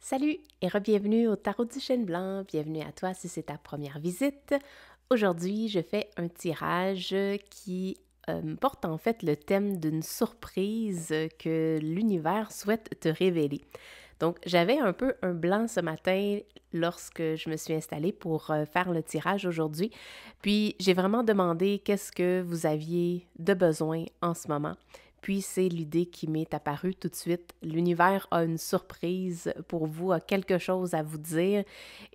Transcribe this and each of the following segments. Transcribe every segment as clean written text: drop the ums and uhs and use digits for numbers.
Salut et re-bienvenue au Tarot du Chêne Blanc. Bienvenue à toi si c'est ta première visite. Aujourd'hui, je fais un tirage qui porte en fait le thème d'une surprise que l'univers souhaite te révéler. Donc, j'avais un peu un blanc ce matin lorsque je me suis installée pour faire le tirage aujourd'hui. Puis, j'ai vraiment demandé qu'est-ce que vous aviez de besoin en ce moment. Puis, c'est l'idée qui m'est apparue tout de suite. L'univers a une surprise pour vous, a quelque chose à vous dire.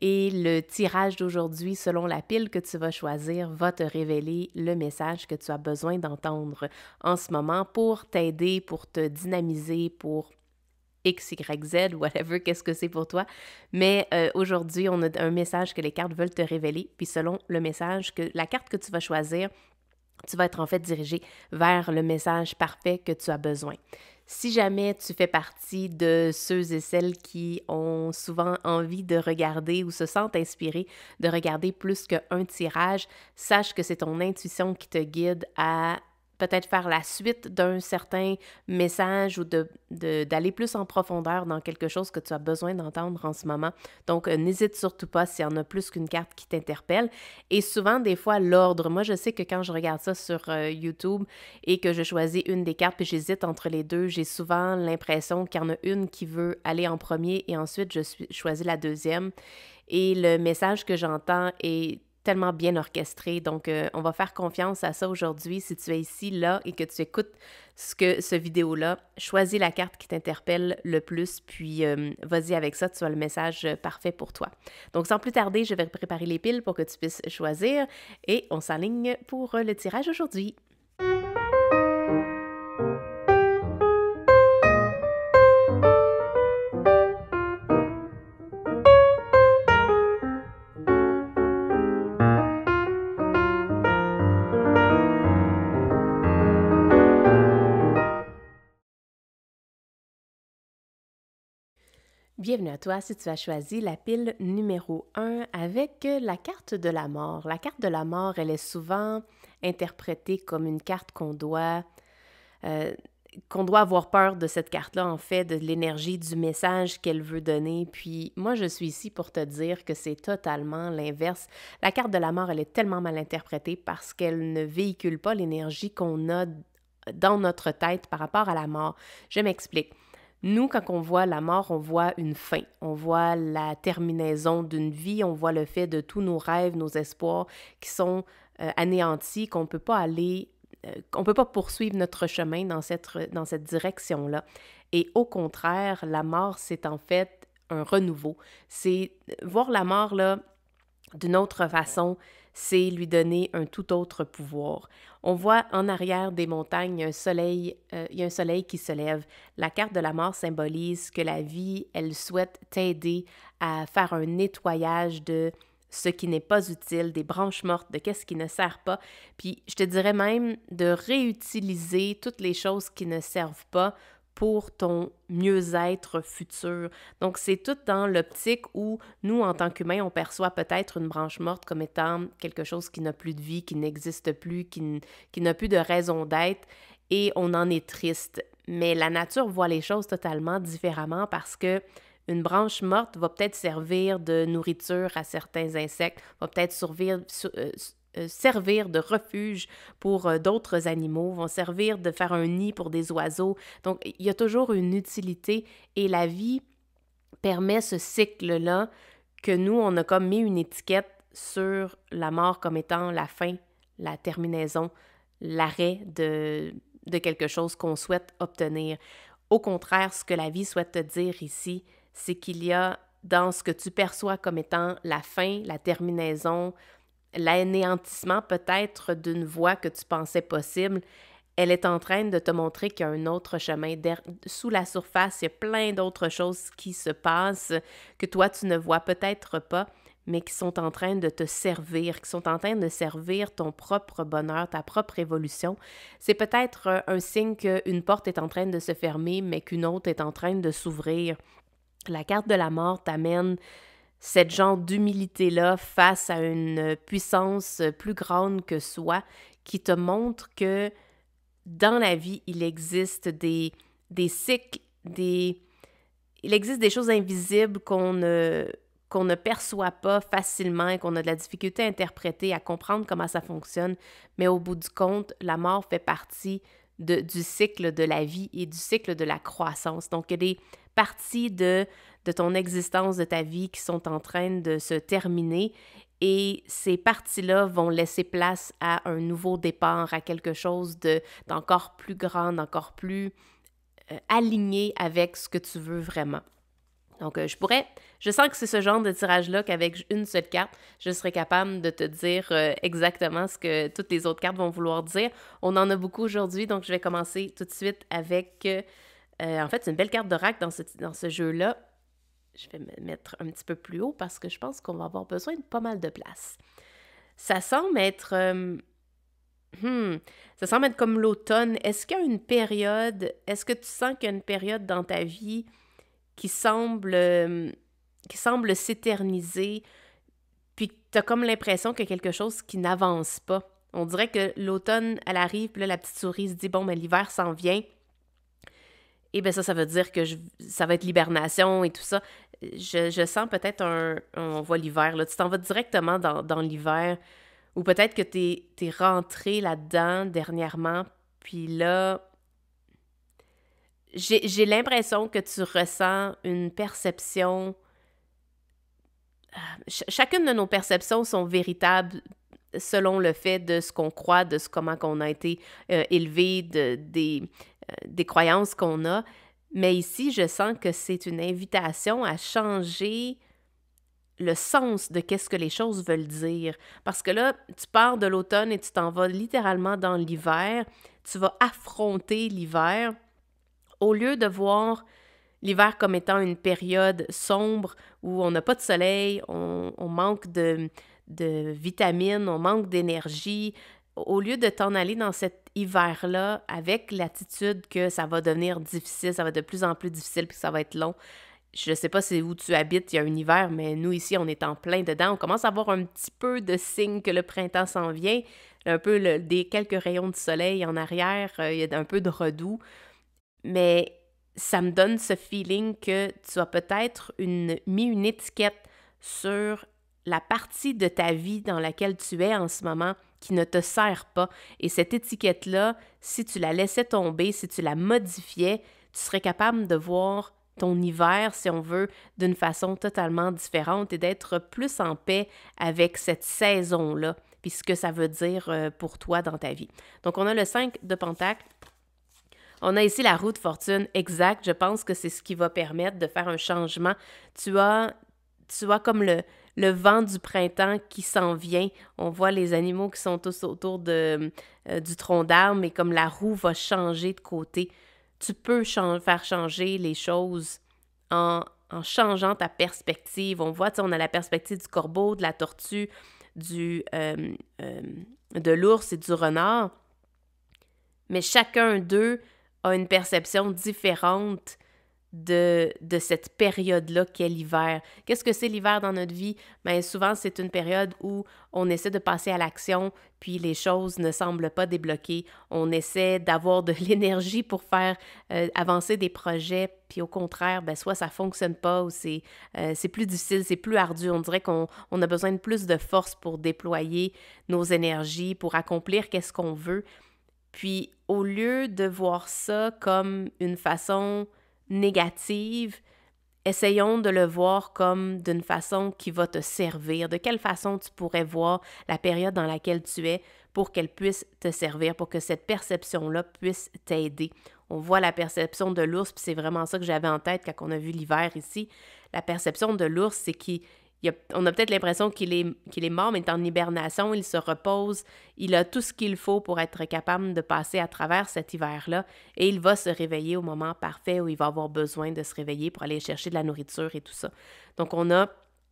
Et le tirage d'aujourd'hui, selon la pile que tu vas choisir, va te révéler le message que tu as besoin d'entendre en ce moment pour t'aider, pour te dynamiser, pour X, Y, Z, whatever, qu'est-ce que c'est pour toi. Mais aujourd'hui, on a un message que les cartes veulent te révéler. Puis selon le message, la carte que tu vas choisir, tu vas être en fait dirigé vers le message parfait que tu as besoin. Si jamais tu fais partie de ceux et celles qui ont souvent envie de regarder ou se sentent inspirés de regarder plus qu'un tirage, sache que c'est ton intuition qui te guide à peut-être faire la suite d'un certain message ou d'aller plus en profondeur dans quelque chose que tu as besoin d'entendre en ce moment. Donc, n'hésite surtout pas s'il y en a plus qu'une carte qui t'interpelle. Et souvent, des fois, l'ordre. Moi, je sais que quand je regarde ça sur YouTube et que je choisis une des cartes puis j'hésite entre les deux, j'ai souvent l'impression qu'il y en a une qui veut aller en premier et ensuite je choisis la deuxième. Et le message que j'entends est tellement bien orchestré. Donc, on va faire confiance à ça aujourd'hui. Si tu es ici, là, et que tu écoutes ce vidéo-là, choisis la carte qui t'interpelle le plus, puis vas-y avec ça, tu as le message parfait pour toi. Donc, sans plus tarder, je vais préparer les piles pour que tu puisses choisir et on s'aligne pour le tirage aujourd'hui. Bienvenue à toi si tu as choisi la pile numéro 1 avec la carte de la mort. La carte de la mort, elle est souvent interprétée comme une carte euh, qu'on doit avoir peur de cette carte-là, en fait, de l'énergie, du message qu'elle veut donner. Puis moi, je suis ici pour te dire que c'est totalement l'inverse. La carte de la mort, elle est tellement mal interprétée parce qu'elle ne véhicule pas l'énergie qu'on a dans notre tête par rapport à la mort. Je m'explique. Nous, quand on voit la mort, on voit une fin, on voit la terminaison d'une vie, on voit le fait de tous nos rêves, nos espoirs qui sont anéantis, qu'on peut pas poursuivre notre chemin dans cette direction-là. Et au contraire, la mort, c'est en fait un renouveau. C'est voir la mort, là, d'une autre façon, c'est lui donner un tout autre pouvoir. On voit en arrière des montagnes il y a un soleil qui se lève. La carte de la mort symbolise que la vie, elle souhaite t'aider à faire un nettoyage de ce qui n'est pas utile, des branches mortes, de qu'est-ce qui ne sert pas. Puis je te dirais même de réutiliser toutes les choses qui ne servent pas pour ton mieux-être futur. Donc, c'est tout dans l'optique où nous, en tant qu'humains, on perçoit peut-être une branche morte comme étant quelque chose qui n'a plus de vie, qui n'existe plus, qui n'a plus de raison d'être, et on en est triste. Mais la nature voit les choses totalement différemment parce que une branche morte va peut-être servir de nourriture à certains insectes, va peut-être servir de refuge pour d'autres animaux, vont servir de faire un nid pour des oiseaux. Donc, il y a toujours une utilité et la vie permet ce cycle-là que nous, on a comme mis une étiquette sur la mort comme étant la fin, la terminaison, l'arrêt de quelque chose qu'on souhaite obtenir. Au contraire, ce que la vie souhaite te dire ici, c'est qu'il y a dans ce que tu perçois comme étant la fin, la terminaison, l'anéantissement peut-être d'une voie que tu pensais possible, elle est en train de te montrer qu'il y a un autre chemin. Sous la surface, il y a plein d'autres choses qui se passent que toi, tu ne vois peut-être pas, mais qui sont en train de te servir, qui sont en train de servir ton propre bonheur, ta propre évolution. C'est peut-être un signe qu'une porte est en train de se fermer, mais qu'une autre est en train de s'ouvrir. La carte de la mort t'amène cette genre d'humilité-là face à une puissance plus grande que soi qui te montre que dans la vie, il existe des cycles, il existe des choses invisibles qu'on ne perçoit pas facilement et qu'on a de la difficulté à interpréter, à comprendre comment ça fonctionne. Mais au bout du compte, la mort fait partie du cycle de la vie et du cycle de la croissance. Donc, il y a des parties de ton existence, de ta vie qui sont en train de se terminer et ces parties-là vont laisser place à un nouveau départ, à quelque chose d'encore plus grand, d'encore plus aligné avec ce que tu veux vraiment. Donc, je sens que c'est ce genre de tirage-là qu'avec une seule carte, je serais capable de te dire exactement ce que toutes les autres cartes vont vouloir dire. On en a beaucoup aujourd'hui, donc je vais commencer tout de suite avec, en fait, c'est une belle carte d'oracle dans ce jeu-là. Je vais me mettre un petit peu plus haut parce que je pense qu'on va avoir besoin de pas mal de place. Ça semble être... ça semble être comme l'automne. Est-ce qu'il y a une période... Est-ce que tu sens qu'il y a une période dans ta vie qui semble s'éterniser, puis tu as comme l'impression qu'il y a quelque chose qui n'avance pas? On dirait que l'automne, elle arrive, puis là, la petite souris se dit « Bon, mais l'hiver s'en vient. » Et bien ça veut dire que ça va être l'hibernation et tout ça. Je sens peut-être on voit l'hiver, là. Tu t'en vas directement dans l'hiver, ou peut-être que t'es rentré là-dedans dernièrement, puis là, j'ai l'impression que tu ressens une perception. Chacune de nos perceptions sont véritables selon le fait de ce qu'on croit, de comment qu'on a été élevé, des croyances qu'on a. Mais ici, je sens que c'est une invitation à changer le sens de qu'est-ce que les choses veulent dire. Parce que là, tu pars de l'automne et tu t'en vas littéralement dans l'hiver. Tu vas affronter l'hiver. Au lieu de voir l'hiver comme étant une période sombre où on n'a pas de soleil, on manque de vitamines, on manque d'énergie, au lieu de t'en aller dans cet hiver-là avec l'attitude que ça va devenir difficile, ça va être de plus en plus difficile puis que ça va être long. Je ne sais pas c'est où tu habites, il y a un hiver, mais nous ici, on est en plein dedans. On commence à avoir un petit peu de signe que le printemps s'en vient, un peu des quelques rayons de soleil en arrière, il y a un peu de redoux. Mais ça me donne ce feeling que tu as peut-être mis une étiquette sur la partie de ta vie dans laquelle tu es en ce moment qui ne te sert pas. Et cette étiquette-là, si tu la laissais tomber, si tu la modifiais, tu serais capable de voir ton hiver, si on veut, d'une façon totalement différente et d'être plus en paix avec cette saison-là, puis ce que ça veut dire pour toi dans ta vie. Donc, on a le 5 de Pentacle. On a ici la roue de fortune, exact. Je pense que c'est ce qui va permettre de faire un changement. Tu as comme le vent du printemps qui s'en vient. On voit les animaux qui sont tous autour du tronc d'arbre, mais comme la roue va changer de côté, tu peux faire changer les choses en changeant ta perspective. On voit, on a la perspective du corbeau, de la tortue, de l'ours et du renard. Mais chacun d'eux a une perception différente de cette période-là qu'est l'hiver. Qu'est-ce que c'est l'hiver dans notre vie? Bien, souvent, c'est une période où on essaie de passer à l'action, puis les choses ne semblent pas débloquer. On essaie d'avoir de l'énergie pour faire avancer des projets, puis au contraire, bien, soit ça ne fonctionne pas, ou c'est plus difficile, c'est plus ardu. On dirait qu'on a besoin de plus de force pour déployer nos énergies, pour accomplir qu'est-ce qu'on veut. Puis, au lieu de voir ça comme une façon négative, essayons de le voir comme d'une façon qui va te servir. De quelle façon tu pourrais voir la période dans laquelle tu es pour qu'elle puisse te servir, pour que cette perception-là puisse t'aider. On voit la perception de l'ours, puis c'est vraiment ça que j'avais en tête quand on a vu l'hiver ici. La perception de l'ours, c'est on a peut-être l'impression qu'il est mort, mais il est en hibernation, il se repose, il a tout ce qu'il faut pour être capable de passer à travers cet hiver-là et il va se réveiller au moment parfait où il va avoir besoin de se réveiller pour aller chercher de la nourriture et tout ça. Donc, on a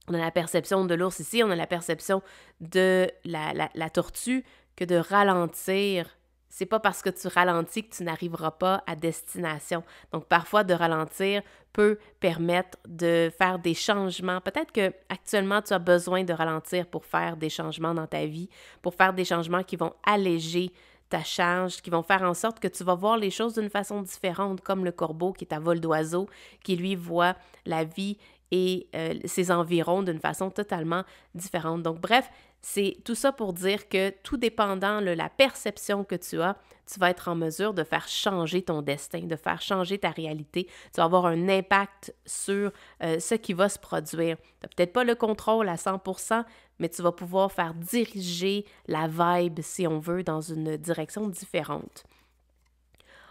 la perception de l'ours ici, on a la perception de la tortue que de ralentir. C'est pas parce que tu ralentis que tu n'arriveras pas à destination. Donc, parfois, de ralentir peut permettre de faire des changements. Peut-être que actuellement tu as besoin de ralentir pour faire des changements dans ta vie, pour faire des changements qui vont alléger ta charge, qui vont faire en sorte que tu vas voir les choses d'une façon différente, comme le corbeau qui est à vol d'oiseau, qui lui voit la vie et ses environs d'une façon totalement différente. Donc bref, c'est tout ça pour dire que tout dépendant de la perception que tu as, tu vas être en mesure de faire changer ton destin, de faire changer ta réalité. Tu vas avoir un impact sur ce qui va se produire. Tu n'as peut-être pas le contrôle à 100%, mais tu vas pouvoir faire diriger la vibe, si on veut, dans une direction différente.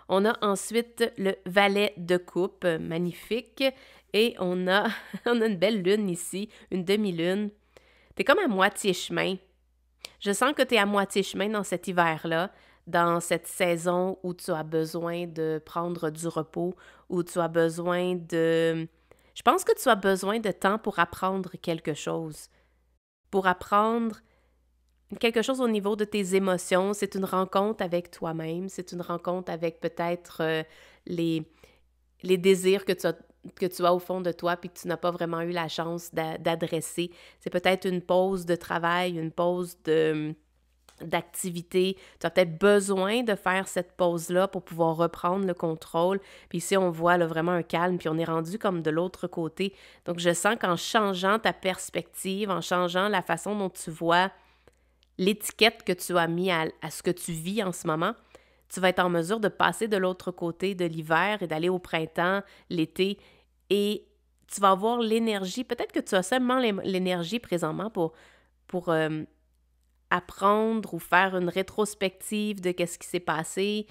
On a ensuite le valet de coupe, magnifique, et on a une belle lune ici, une demi-lune. T'es comme à moitié chemin. Je sens que tu es à moitié chemin dans cet hiver-là, dans cette saison où tu as besoin de prendre du repos, où tu as besoin de... Je pense que tu as besoin de temps pour apprendre quelque chose. Pour apprendre quelque chose au niveau de tes émotions. C'est une rencontre avec toi-même, c'est une rencontre avec peut-être les désirs que tu as au fond de toi puis que tu n'as pas vraiment eu la chance d'adresser. C'est peut-être une pause de travail, une pause d'activité. Tu as peut-être besoin de faire cette pause-là pour pouvoir reprendre le contrôle. Puis ici, on voit là, vraiment un calme, puis on est rendu comme de l'autre côté. Donc, je sens qu'en changeant ta perspective, en changeant la façon dont tu vois l'étiquette que tu as mis à ce que tu vis en ce moment, tu vas être en mesure de passer de l'autre côté de l'hiver et d'aller au printemps, l'été, et tu vas avoir l'énergie. Peut-être que tu as seulement l'énergie présentement pour apprendre ou faire une rétrospective de qu'est-ce qui s'est passé.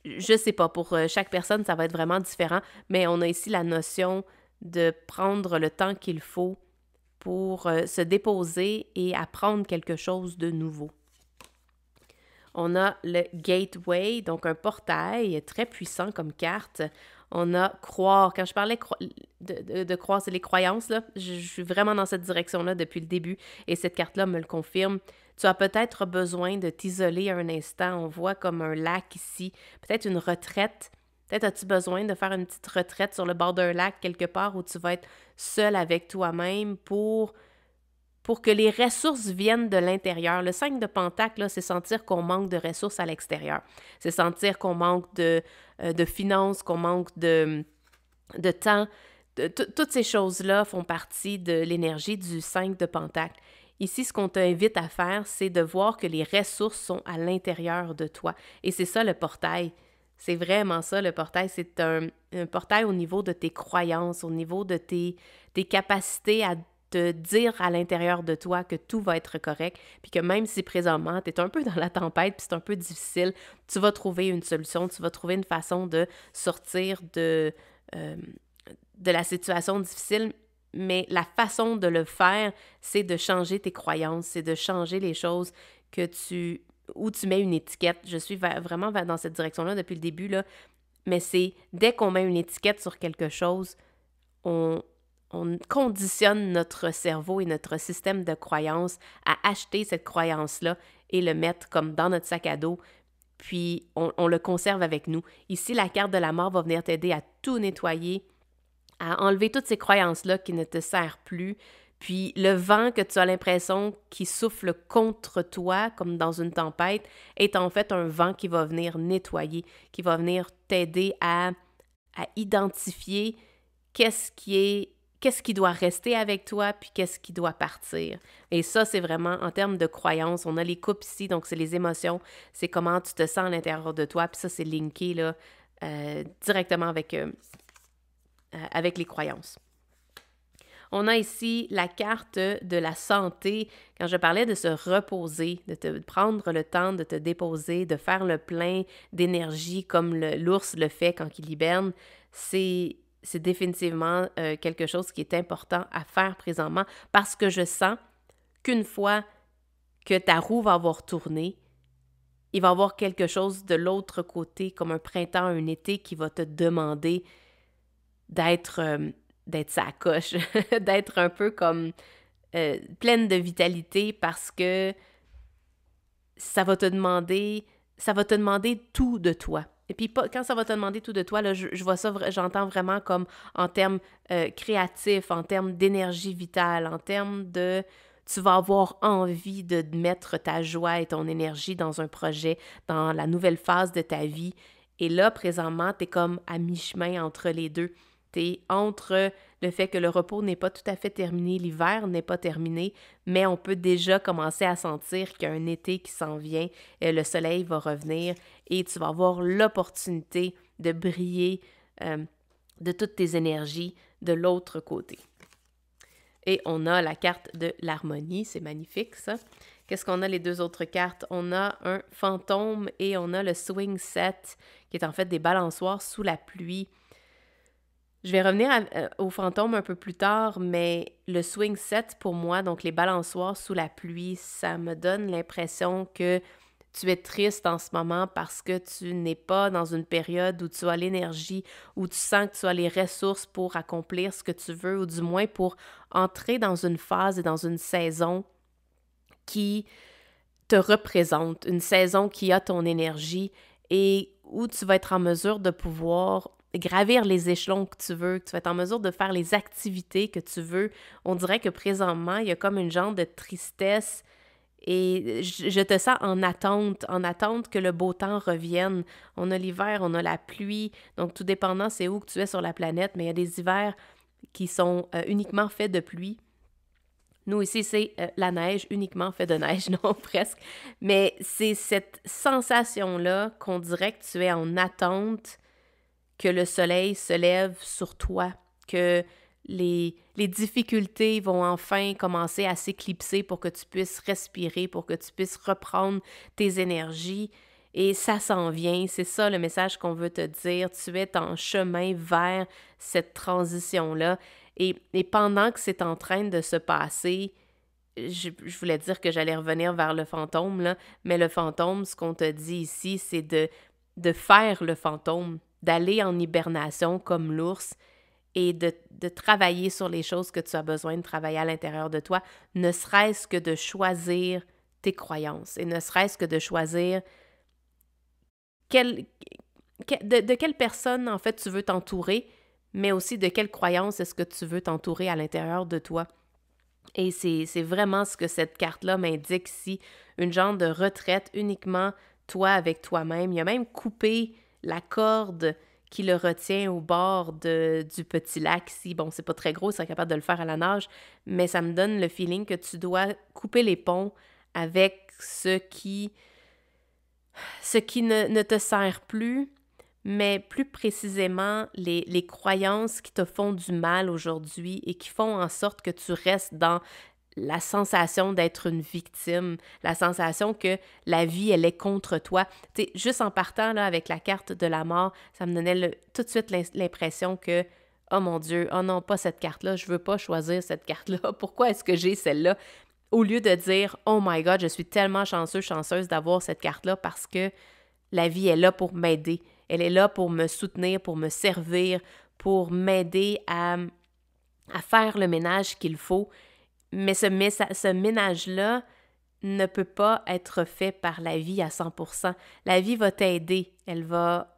Je sais pas, pour chaque personne, ça va être vraiment différent, mais on a ici la notion de prendre le temps qu'il faut pour se déposer et apprendre quelque chose de nouveau. On a le Gateway, donc un portail très puissant comme carte. On a croire. Quand je parlais de croire, c'est les croyances, là. Je suis vraiment dans cette direction-là depuis le début et cette carte-là me le confirme. Tu as peut-être besoin de t'isoler un instant. On voit comme un lac ici, peut-être une retraite. Peut-être as-tu besoin de faire une petite retraite sur le bord d'un lac quelque part où tu vas être seul avec toi-même pour que les ressources viennent de l'intérieur. Le 5 de Pentacle, là, c'est sentir qu'on manque de ressources à l'extérieur. C'est sentir qu'on manque de finances, qu'on manque de temps. Toutes ces choses-là font partie de l'énergie du 5 de Pentacle. Ici, ce qu'on t'invite à faire, c'est de voir que les ressources sont à l'intérieur de toi. Et c'est ça le portail. C'est vraiment ça, le portail. C'est un portail au niveau de tes croyances, au niveau de tes capacités à te dire à l'intérieur de toi que tout va être correct, puis que même si présentement, tu es un peu dans la tempête, puis c'est un peu difficile, tu vas trouver une solution, tu vas trouver une façon de sortir de la situation difficile, mais la façon de le faire, c'est de changer tes croyances, c'est de changer les choses où tu mets une étiquette. Je suis vraiment dans cette direction-là depuis le début, là, mais c'est dès qu'on met une étiquette sur quelque chose, on conditionne notre cerveau et notre système de croyances à acheter cette croyance-là et le mettre comme dans notre sac à dos, puis on le conserve avec nous. Ici, la carte de la mort va venir t'aider à tout nettoyer, à enlever toutes ces croyances-là qui ne te servent plus. Puis le vent que tu as l'impression qui souffle contre toi, comme dans une tempête, est en fait un vent qui va venir nettoyer, qui va venir t'aider à identifier qu'est-ce qui doit rester avec toi, puis qu'est-ce qui doit partir. Et ça, c'est vraiment en termes de croyances. On a les coupes ici, donc c'est les émotions, c'est comment tu te sens à l'intérieur de toi, puis ça, c'est linké là, directement avec les croyances. On a ici la carte de la santé. Quand je parlais de se reposer, de te prendre le temps de te déposer, de faire le plein d'énergie comme l'ours le fait quand il hiberne, c'est définitivement quelque chose qui est important à faire présentement parce que je sens qu'une fois que ta roue va avoir tourné, il va y avoir quelque chose de l'autre côté, comme un printemps, un été, qui va te demander d'être sa coche, d'être un peu comme pleine de vitalité parce que ça va te demander tout de toi. Et puis quand ça va te demander tout de toi, là, je vois ça, j'entends vraiment comme en termes créatifs, en termes d'énergie vitale, en termes de... Tu vas avoir envie de mettre ta joie et ton énergie dans un projet, dans la nouvelle phase de ta vie. Et là, présentement, tu es comme à mi-chemin entre les deux. Tu es entre le fait que le repos n'est pas tout à fait terminé, l'hiver n'est pas terminé, mais on peut déjà commencer à sentir qu'il y a un été qui s'en vient, le soleil va revenir et tu vas avoir l'opportunité de briller de toutes tes énergies de l'autre côté. Et on a la carte de l'harmonie, c'est magnifique ça. Qu'est-ce qu'on a les deux autres cartes? On a un fantôme et on a le swing set, qui est en fait des balançoires sous la pluie. Je vais revenir au fantôme un peu plus tard, mais le swing set pour moi, donc les balançoires sous la pluie, ça me donne l'impression que tu es triste en ce moment parce que tu n'es pas dans une période où tu as l'énergie, où tu sens que tu as les ressources pour accomplir ce que tu veux, ou du moins pour entrer dans une phase et dans une saison qui te représente, une saison qui a ton énergie et où tu vas être en mesure de pouvoir gravir les échelons que tu veux, que tu vas être en mesure de faire les activités que tu veux. On dirait que présentement, il y a comme une genre de tristesse et je te sens en attente que le beau temps revienne. On a l'hiver, on a la pluie, donc tout dépendant c'est où que tu es sur la planète, mais il y a des hivers qui sont uniquement faits de pluie. Nous ici, c'est la neige, uniquement fait de neige, non, presque. Mais c'est cette sensation-là qu'on dirait que tu es en attente que le soleil se lève sur toi, que les difficultés vont enfin commencer à s'éclipser pour que tu puisses respirer, pour que tu puisses reprendre tes énergies. Et ça s'en vient, c'est ça le message qu'on veut te dire. Tu es en chemin vers cette transition-là. Et pendant que c'est en train de se passer, je voulais dire que j'allais revenir vers le fantôme, là, mais le fantôme, ce qu'on te dit ici, c'est de faire le fantôme, d'aller en hibernation comme l'ours et de travailler sur les choses que tu as besoin de travailler à l'intérieur de toi, ne serait-ce que de choisir tes croyances et ne serait-ce que de choisir de quelle personne, en fait, tu veux t'entourer, mais aussi de quelle croyance est-ce que tu veux t'entourer à l'intérieur de toi. Et c'est vraiment ce que cette carte-là m'indique ici, une genre de retraite uniquement toi avec toi-même. Il a même coupé la corde qui le retient au bord du petit lac ici. Bon, c'est pas très gros, c'est capable de le faire à la nage, mais ça me donne le feeling que tu dois couper les ponts avec ce qui ne te sert plus, mais plus précisément les croyances qui te font du mal aujourd'hui et qui font en sorte que tu restes dans la sensation d'être une victime, la sensation que la vie, elle est contre toi. Tu sais, juste en partant là, avec la carte de la mort, ça me donnait tout de suite l'impression que oh mon Dieu, oh non, pas cette carte-là, je veux pas choisir cette carte-là, pourquoi est-ce que j'ai celle-là? Au lieu de dire « Oh my God, je suis tellement chanceuse d'avoir cette carte-là parce que la vie est là pour m'aider. Elle est là pour me soutenir, pour me servir, pour m'aider à faire le ménage qu'il faut. » Mais ce ménage-là ne peut pas être fait par la vie à 100%. La vie va t'aider. Elle va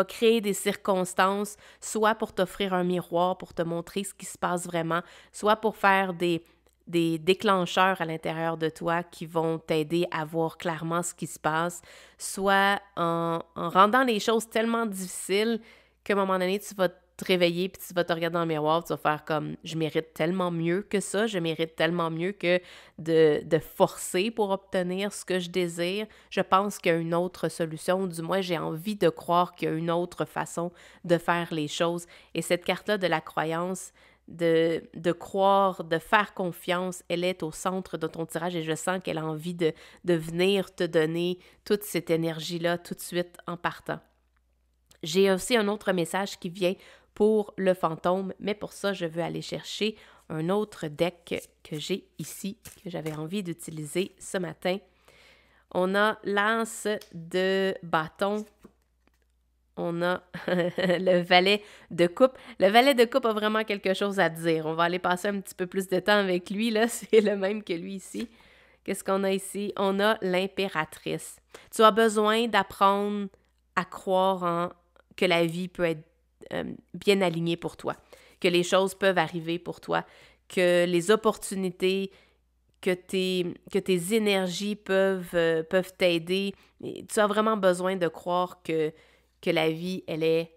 créer des circonstances, soit pour t'offrir un miroir, pour te montrer ce qui se passe vraiment, soit pour faire des déclencheurs à l'intérieur de toi qui vont t'aider à voir clairement ce qui se passe, soit en rendant les choses tellement difficiles qu'à un moment donné, tu vas te réveiller puis tu vas te regarder dans le miroir, tu vas faire comme « je mérite tellement mieux que ça, je mérite tellement mieux que de forcer pour obtenir ce que je désire. Je pense qu'il y a une autre solution, ou du moins j'ai envie de croire qu'il y a une autre façon de faire les choses. » Et cette carte-là de la croyance, de croire, de faire confiance, elle est au centre de ton tirage et je sens qu'elle a envie de venir te donner toute cette énergie-là tout de suite en partant. J'ai aussi un autre message qui vient pour le fantôme, mais pour ça, je veux aller chercher un autre deck que j'ai ici, que j'avais envie d'utiliser ce matin. On a l'As de bâton. On a le valet de coupe. Le valet de coupe a vraiment quelque chose à dire. On va aller passer un petit peu plus de temps avec lui, là. C'est le même que lui ici. Qu'est-ce qu'on a ici? On a l'impératrice. Tu as besoin d'apprendre à croire que la vie peut être bien alignée pour toi, que les choses peuvent arriver pour toi, que les opportunités que tes énergies peuvent t'aider. Et tu as vraiment besoin de croire que la vie, elle est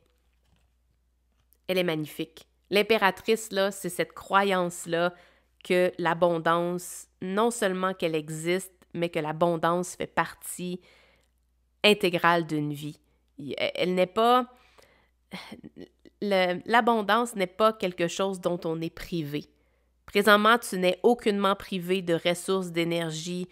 magnifique. L'impératrice, là, c'est cette croyance-là que l'abondance, non seulement qu'elle existe, mais que l'abondance fait partie intégrale d'une vie. Elle n'est pas... L'abondance n'est pas quelque chose dont on est privé. Présentement, tu n'es aucunement privé de ressources, d'énergie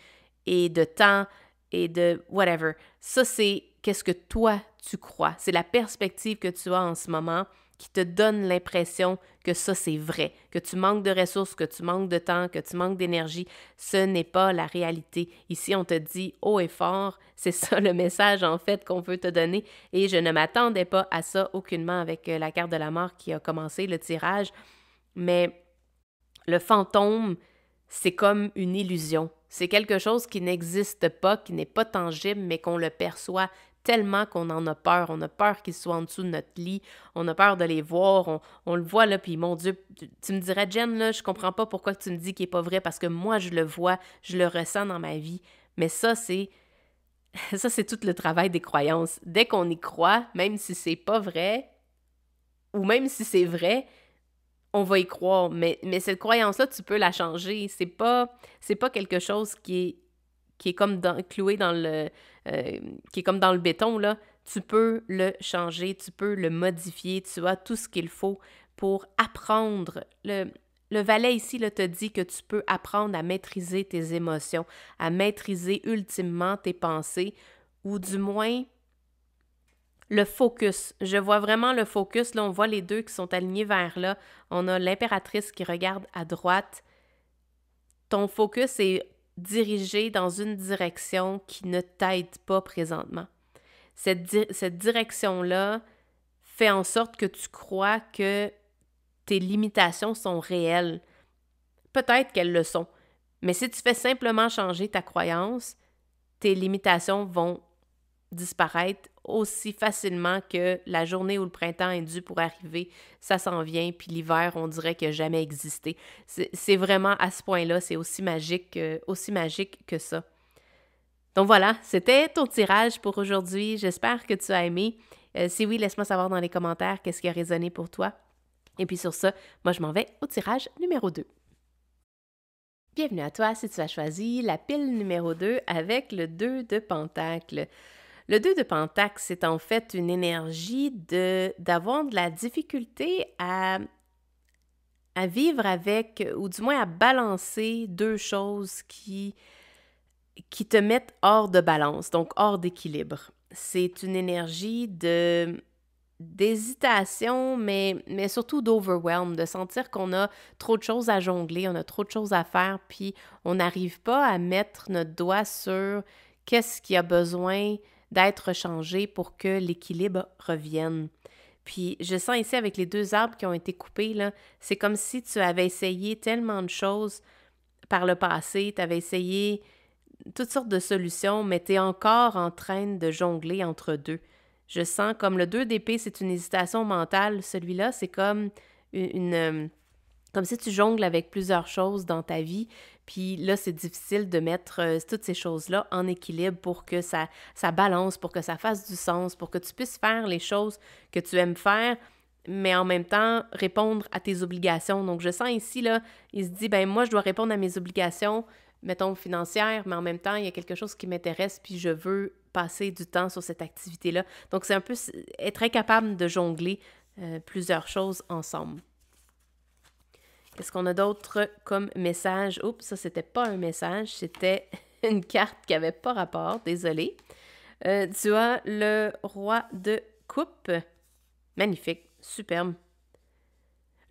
et de temps et de whatever. Ça, c'est qu'est-ce que toi, tu crois. C'est la perspective que tu as en ce moment qui te donne l'impression que ça, c'est vrai, que tu manques de ressources, que tu manques de temps, que tu manques d'énergie. Ce n'est pas la réalité. Ici, on te dit haut et fort, c'est ça le message, en fait, qu'on veut te donner. Et je ne m'attendais pas à ça aucunement avec la carte de la mort qui a commencé le tirage. Mais le fantôme, c'est comme une illusion. C'est quelque chose qui n'existe pas, qui n'est pas tangible, mais qu'on le perçoit tellement qu'on en a peur. On a peur qu'ils soient en dessous de notre lit. On a peur de les voir. On le voit, là, puis mon Dieu, tu me dirais, Jen, là, je comprends pas pourquoi tu me dis qu'il est pas vrai, parce que moi, je le vois, je le ressens dans ma vie. Mais ça, c'est tout le travail des croyances. Dès qu'on y croit, même si c'est pas vrai, ou même si c'est vrai, on va y croire, mais cette croyance-là, tu peux la changer. C'est pas quelque chose qui est comme cloué dans le qui est comme dans le béton, là. Tu peux le changer, tu peux le modifier, tu as tout ce qu'il faut pour apprendre. Le valet ici là, te dit que tu peux apprendre à maîtriser tes émotions, à maîtriser ultimement tes pensées, ou du moins le focus. Je vois vraiment le focus. Là, on voit les deux qui sont alignés vers là. On a l'impératrice qui regarde à droite. Ton focus est dirigé dans une direction qui ne t'aide pas présentement. Cette direction-là fait en sorte que tu crois que tes limitations sont réelles. Peut-être qu'elles le sont. Mais si tu fais simplement changer ta croyance, tes limitations vont disparaître aussi facilement que la journée où le printemps est dû pour arriver, ça s'en vient, puis l'hiver, on dirait qu'il n'a jamais existé. C'est vraiment à ce point-là, c'est aussi magique que ça. Donc voilà, c'était ton tirage pour aujourd'hui. J'espère que tu as aimé. Si oui, laisse-moi savoir dans les commentaires qu'est-ce qui a résonné pour toi. Et puis sur ça, moi je m'en vais au tirage numéro 2. Bienvenue à toi si tu as choisi la pile numéro 2 avec le 2 de Pentacle. Le 2 de Pentacle, c'est en fait une énergie d'avoir de la difficulté à vivre avec, ou du moins à balancer deux choses qui te mettent hors de balance, donc hors d'équilibre. C'est une énergie d'hésitation, mais surtout d'overwhelm, de sentir qu'on a trop de choses à jongler, on a trop de choses à faire, puis on n'arrive pas à mettre notre doigt sur qu'est-ce qui a besoin d'être changé pour que l'équilibre revienne. Puis je sens ici avec les deux arbres qui ont été coupés, là, c'est comme si tu avais essayé tellement de choses par le passé, tu avais essayé toutes sortes de solutions, mais tu es encore en train de jongler entre deux. Je sens comme le 2 d'épée, c'est une hésitation mentale. Celui-là, c'est comme comme si tu jongles avec plusieurs choses dans ta vie, puis là, c'est difficile de mettre toutes ces choses-là en équilibre pour que ça balance, pour que ça fasse du sens, pour que tu puisses faire les choses que tu aimes faire, mais en même temps, répondre à tes obligations. Donc, je sens ici, là, il se dit, ben moi, je dois répondre à mes obligations, mettons, financières, mais en même temps, il y a quelque chose qui m'intéresse, puis je veux passer du temps sur cette activité-là. Donc, c'est un peu être incapable de jongler plusieurs choses ensemble. Qu'est-ce qu'on a d'autre comme message? Oups, ça, c'était pas un message, c'était une carte qui avait pas rapport, désolée. Tu as le roi de coupe. Magnifique, superbe.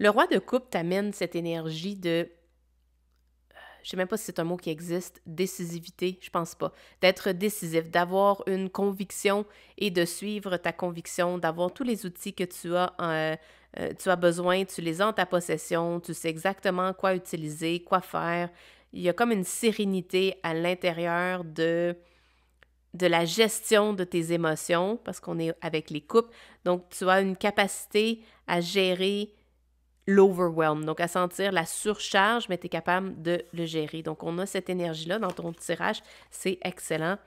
Le roi de coupe t'amène cette énergie de... Je sais même pas si c'est un mot qui existe, décisivité, je pense pas. D'être décisif, d'avoir une conviction et de suivre ta conviction, d'avoir tous les outils que tu as besoin, tu les as en ta possession, tu sais exactement quoi utiliser, quoi faire. Il y a comme une sérénité à l'intérieur de la gestion de tes émotions, parce qu'on est avec les couples. Donc, tu as une capacité à gérer l'overwhelm, donc à sentir la surcharge, mais tu es capable de le gérer. Donc, on a cette énergie-là dans ton tirage, c'est excellent.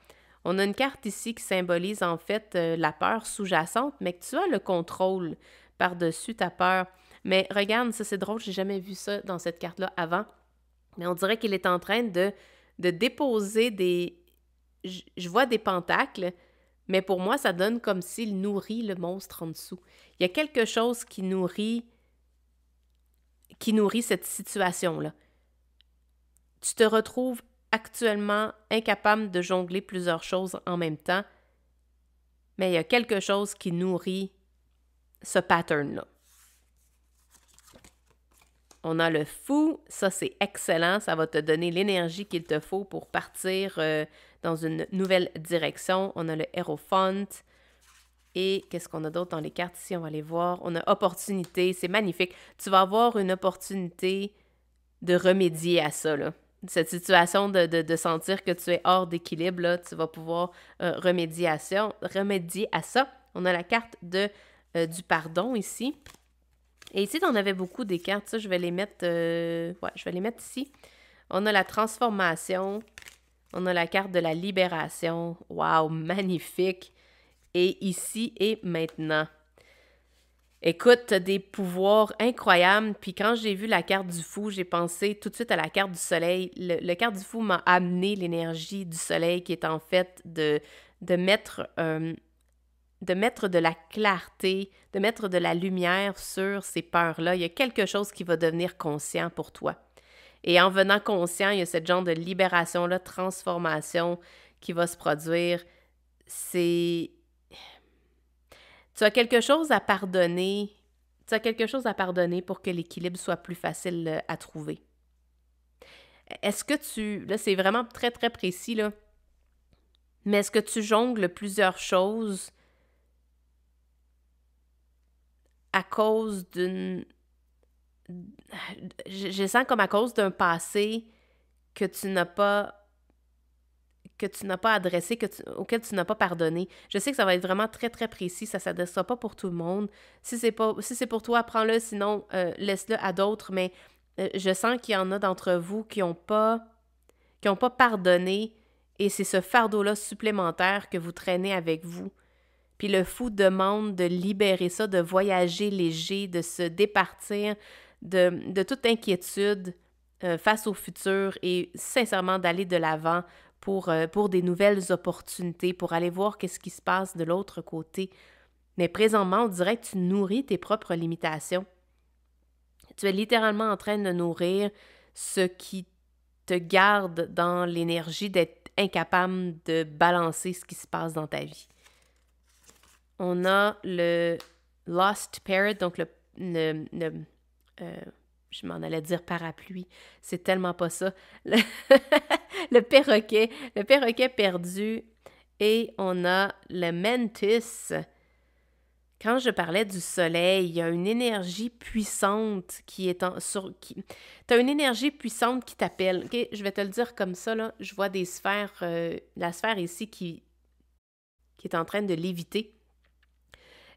On a une carte ici qui symbolise en fait la peur sous-jacente, mais que tu as le contrôle par-dessus ta peur. Mais regarde, ça c'est drôle, j'ai jamais vu ça dans cette carte-là avant, mais on dirait qu'il est en train de déposer des... Je vois des pentacles, mais pour moi, ça donne comme s'il nourrit le monstre en dessous. Il y a quelque chose qui nourrit cette situation-là. Tu te retrouves actuellement incapable de jongler plusieurs choses en même temps, mais il y a quelque chose qui nourrit ce pattern-là. On a le fou, ça c'est excellent, ça va te donner l'énergie qu'il te faut pour partir dans une nouvelle direction. On a le Hierophant et qu'est-ce qu'on a d'autre dans les cartes ici? On va aller voir. On a opportunité, c'est magnifique. Tu vas avoir une opportunité de remédier à ça, là. Cette situation de sentir que tu es hors d'équilibre, là, tu vas pouvoir remédier à ça. On a la carte du pardon ici. Et ici, tu en avais beaucoup des cartes. Ça, je vais les mettre je vais les mettre ici. On a la transformation. On a la carte de la libération. Wow, magnifique! Et ici et maintenant. Écoute, tu as des pouvoirs incroyables. Puis quand j'ai vu la carte du fou, j'ai pensé tout de suite à la carte du soleil. Le carte du fou m'a amené l'énergie du soleil qui est en fait de mettre de la clarté, de mettre de la lumière sur ces peurs-là. Il y a quelque chose qui va devenir conscient pour toi. Et en venant conscient, il y a ce genre de libération-là, transformation qui va se produire. Tu as quelque chose à pardonner. Tu as quelque chose à pardonner pour que l'équilibre soit plus facile à trouver. Est-ce que là, c'est vraiment très, très précis, là. Mais est-ce que tu jongles plusieurs choses à cause d'une... Je sens comme à cause d'un passé que tu n'as pas adressé, auquel tu n'as pas pardonné. Je sais que ça va être vraiment très, très précis, ça ne s'adressera pas pour tout le monde. Si c'est pour toi, prends-le, sinon laisse-le à d'autres, mais je sens qu'il y en a d'entre vous qui n'ont pas pardonné et c'est ce fardeau-là supplémentaire que vous traînez avec vous. Puis le fou demande de libérer ça, de voyager léger, de se départir de toute inquiétude face au futur et sincèrement d'aller de l'avant pour des nouvelles opportunités, pour aller voir qu'est-ce qui se passe de l'autre côté. Mais présentement, on dirait que tu nourris tes propres limitations. Tu es littéralement en train de nourrir ce qui te garde dans l'énergie d'être incapable de balancer ce qui se passe dans ta vie. On a le Lost Parrot, donc je m'en allais dire parapluie, c'est tellement pas ça. Le perroquet perdu. Et on a le Mantis. Quand je parlais du soleil, il y a une énergie puissante qui est t'as une énergie puissante qui t'appelle. Okay? Je vais te le dire comme ça, là. Je vois des sphères, la sphère ici qui est en train de léviter.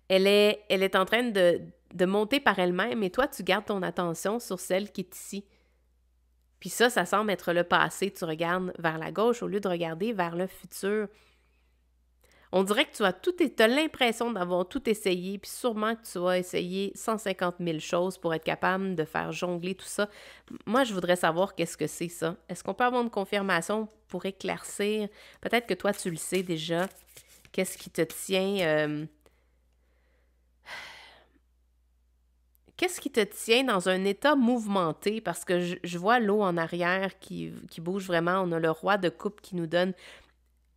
Elle est en train de monter par elle-même et toi, tu gardes ton attention sur celle qui est ici. Puis ça semble être le passé. Tu regardes vers la gauche au lieu de regarder vers le futur. On dirait que tu as l'impression d'avoir tout essayé, puis sûrement que tu as essayé 150 000 choses pour être capable de faire jongler tout ça. Moi, je voudrais savoir qu'est-ce que c'est ça. Est-ce qu'on peut avoir une confirmation pour éclaircir? Peut-être que toi, tu le sais déjà. Qu'est-ce qui te tient... Qu'est-ce qui te tient dans un état mouvementé? Parce que je vois l'eau en arrière qui bouge vraiment. On a le roi de coupe qui nous donne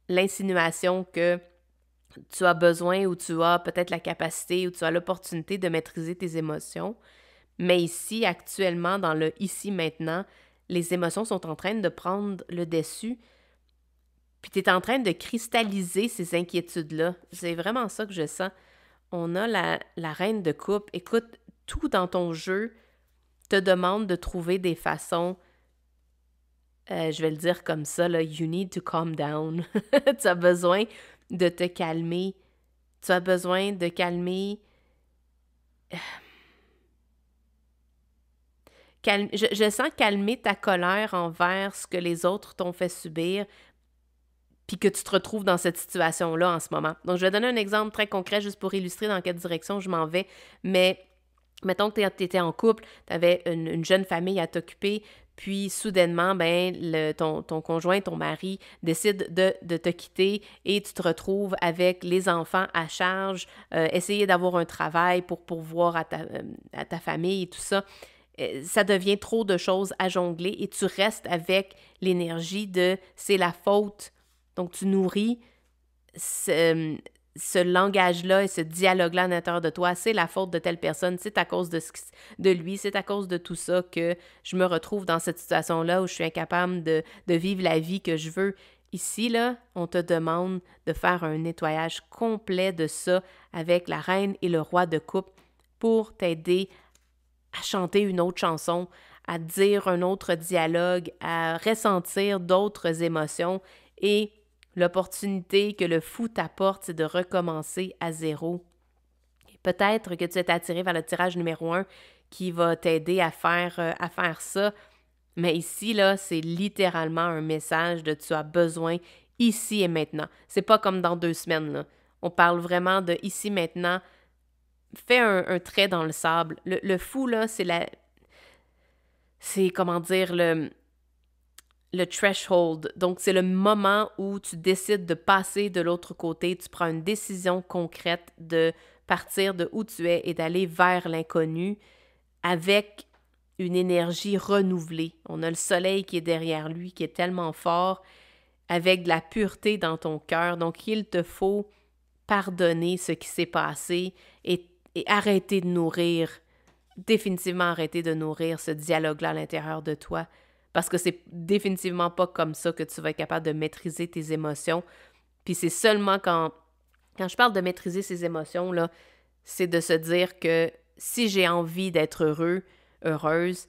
l'insinuation que tu as besoin ou tu as peut-être la capacité ou tu as l'opportunité de maîtriser tes émotions. Mais ici, actuellement, dans le ici, maintenant, les émotions sont en train de prendre le dessus. Puis tu es en train de cristalliser ces inquiétudes-là. C'est vraiment ça que je sens. On a la reine de coupe. Écoute, tout dans ton jeu te demande de trouver des façons, je vais le dire comme ça, là, you need to calm down. Tu as besoin de te calmer. Tu as besoin de calmer je sens calmer ta colère envers ce que les autres t'ont fait subir, puis que tu te retrouves dans cette situation-là en ce moment. Donc, je vais donner un exemple très concret juste pour illustrer dans quelle direction je m'en vais, mais mettons que tu étais en couple, tu avais une jeune famille à t'occuper, puis soudainement, ben, ton conjoint, ton mari décide de te quitter et tu te retrouves avec les enfants à charge, essayer d'avoir un travail pour pourvoir à ta famille et tout ça. Ça devient trop de choses à jongler et tu restes avec l'énergie de c'est la faute. Donc, tu nourris ce langage-là et ce dialogue-là à l'intérieur de toi, c'est la faute de telle personne, c'est à cause de lui, c'est à cause de tout ça que je me retrouve dans cette situation-là où je suis incapable de vivre la vie que je veux. Ici, là, on te demande de faire un nettoyage complet de ça avec la reine et le roi de coupe pour t'aider à chanter une autre chanson, à dire un autre dialogue, à ressentir d'autres émotions et l'opportunité que le fou t'apporte, c'est de recommencer à zéro. Peut-être que tu es attiré vers le tirage numéro 1 qui va t'aider à faire ça, mais ici, là, c'est littéralement un message de tu as besoin ici et maintenant. C'est pas comme dans 2 semaines, là. On parle vraiment de ici, maintenant. Fais un trait dans le sable. Le fou, là, c'est comment dire, le threshold. Donc, c'est le moment où tu décides de passer de l'autre côté. Tu prends une décision concrète de partir de où tu es et d'aller vers l'inconnu avec une énergie renouvelée. On a le soleil qui est derrière lui, qui est tellement fort, avec de la pureté dans ton cœur. Donc, il te faut pardonner ce qui s'est passé et arrêter de nourrir, définitivement arrêter de nourrir ce dialogue-là à l'intérieur de toi. Parce que c'est définitivement pas comme ça que tu vas être capable de maîtriser tes émotions. Puis c'est seulement quand je parle de maîtriser ses émotions, là, c'est de se dire que si j'ai envie d'être heureuse,